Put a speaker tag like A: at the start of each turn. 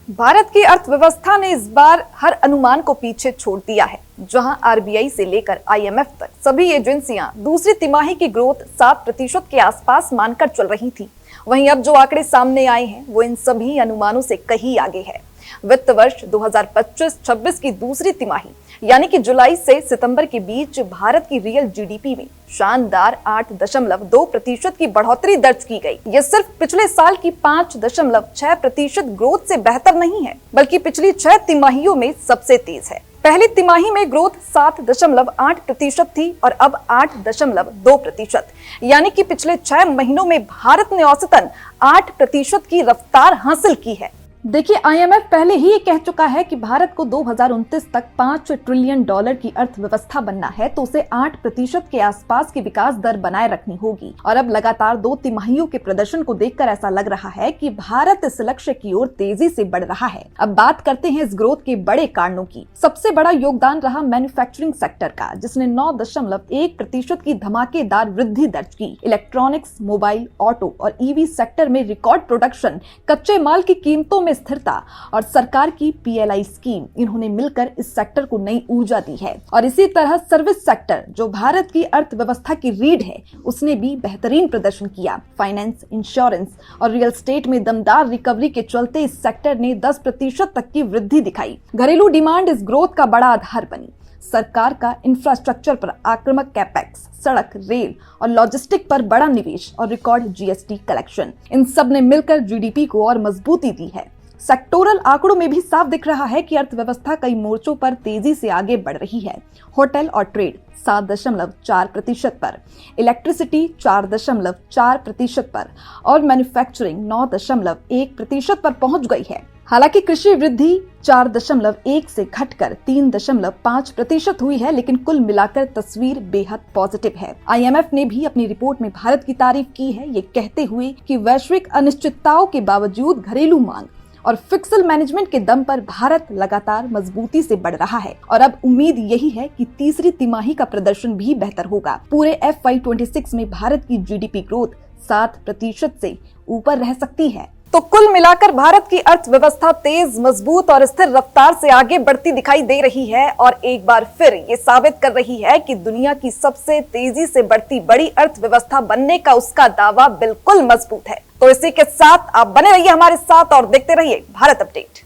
A: भारत की अर्थव्यवस्था ने इस बार हर अनुमान को पीछे छोड़ दिया है। जहां आरबीआई से लेकर आईएमएफ तक सभी एजेंसियां दूसरी तिमाही की ग्रोथ 7% के आसपास मानकर चल रही थी, वहीं अब जो आंकड़े सामने आए हैं वो इन सभी अनुमानों से कहीं आगे है। वित्त वर्ष 2025-26 की दूसरी तिमाही यानी कि जुलाई से सितंबर के बीच भारत की रियल जीडीपी में शानदार 8.2% की बढ़ोतरी दर्ज की गई। यह सिर्फ पिछले साल की 5.6% ग्रोथ से बेहतर नहीं है, बल्कि पिछली 6 तिमाहियों में सबसे तेज है। पहली तिमाही में ग्रोथ 7.8% थी और अब 8.2%, यानी कि पिछले 6 महीनों में भारत ने औसतन 8% की रफ्तार हासिल की है। देखिए, आईएमएफ पहले ही ये कह चुका है कि भारत को 2029 तक $5 ट्रिलियन की अर्थव्यवस्था बनना है, तो उसे 8% के आसपास की विकास दर बनाए रखनी होगी। और अब लगातार 2 तिमाहियों के प्रदर्शन को देखकर ऐसा लग रहा है कि भारत इस लक्ष्य की ओर तेजी से बढ़ रहा है। अब बात करते हैं इस ग्रोथ के बड़े कारणों की। सबसे बड़ा योगदान रहा मैन्युफैक्चरिंग सेक्टर का, जिसने 9.1% की धमाकेदार वृद्धि दर्ज की। इलेक्ट्रॉनिक्स, मोबाइल, ऑटो और ईवी सेक्टर में रिकॉर्ड प्रोडक्शन, कच्चे माल की कीमतों में स्थिरता और सरकार की पीएलआई स्कीम, इन्होंने मिलकर इस सेक्टर को नई ऊर्जा दी है। और इसी तरह सर्विस सेक्टर, जो भारत की अर्थव्यवस्था की रीढ़ है, उसने भी बेहतरीन प्रदर्शन किया। फाइनेंस, इंश्योरेंस और रियल एस्टेट में दमदार रिकवरी के चलते इस सेक्टर ने 10% तक की वृद्धि दिखाई। घरेलू डिमांड इस ग्रोथ का बड़ा आधार बनी। सरकार का इंफ्रास्ट्रक्चर पर आक्रामक कैपेक्स, सड़क, रेल और लॉजिस्टिक पर बड़ा निवेश और रिकॉर्ड जीएसटी कलेक्शन, इन सब ने मिलकर जीडीपी को और मजबूती दी है। सेक्टोरल आंकड़ों में भी साफ दिख रहा है कि अर्थव्यवस्था कई मोर्चों पर तेजी से आगे बढ़ रही है। होटल और ट्रेड 7.4% पर, इलेक्ट्रिसिटी 4.4% पर और मैन्युफैक्चरिंग 9.1% पर पहुंच गई है। हालांकि कृषि वृद्धि 4.1 से घटकर 3.5% हुई है, लेकिन कुल मिलाकर तस्वीर बेहद पॉजिटिव है। आईएमएफ ने भी अपनी रिपोर्ट में भारत की तारीफ की है, ये कहते हुए कि वैश्विक अनिश्चितताओं के बावजूद घरेलू मांग और फिस्कल मैनेजमेंट के दम पर भारत लगातार मजबूती से बढ़ रहा है। और अब उम्मीद यही है कि तीसरी तिमाही का प्रदर्शन भी बेहतर होगा। पूरे FY26 में भारत की जीडीपी ग्रोथ 7% से ऊपर रह सकती है। तो कुल मिलाकर भारत की अर्थव्यवस्था तेज, मजबूत और स्थिर रफ्तार से आगे बढ़ती दिखाई दे रही है और एक बार फिर ये साबित कर रही है कि दुनिया की सबसे तेजी से बढ़ती बड़ी अर्थव्यवस्था बनने का उसका दावा बिल्कुल मजबूत है। तो इसी के साथ आप बने रहिए हमारे साथ और देखते रहिए भारत अपडेट।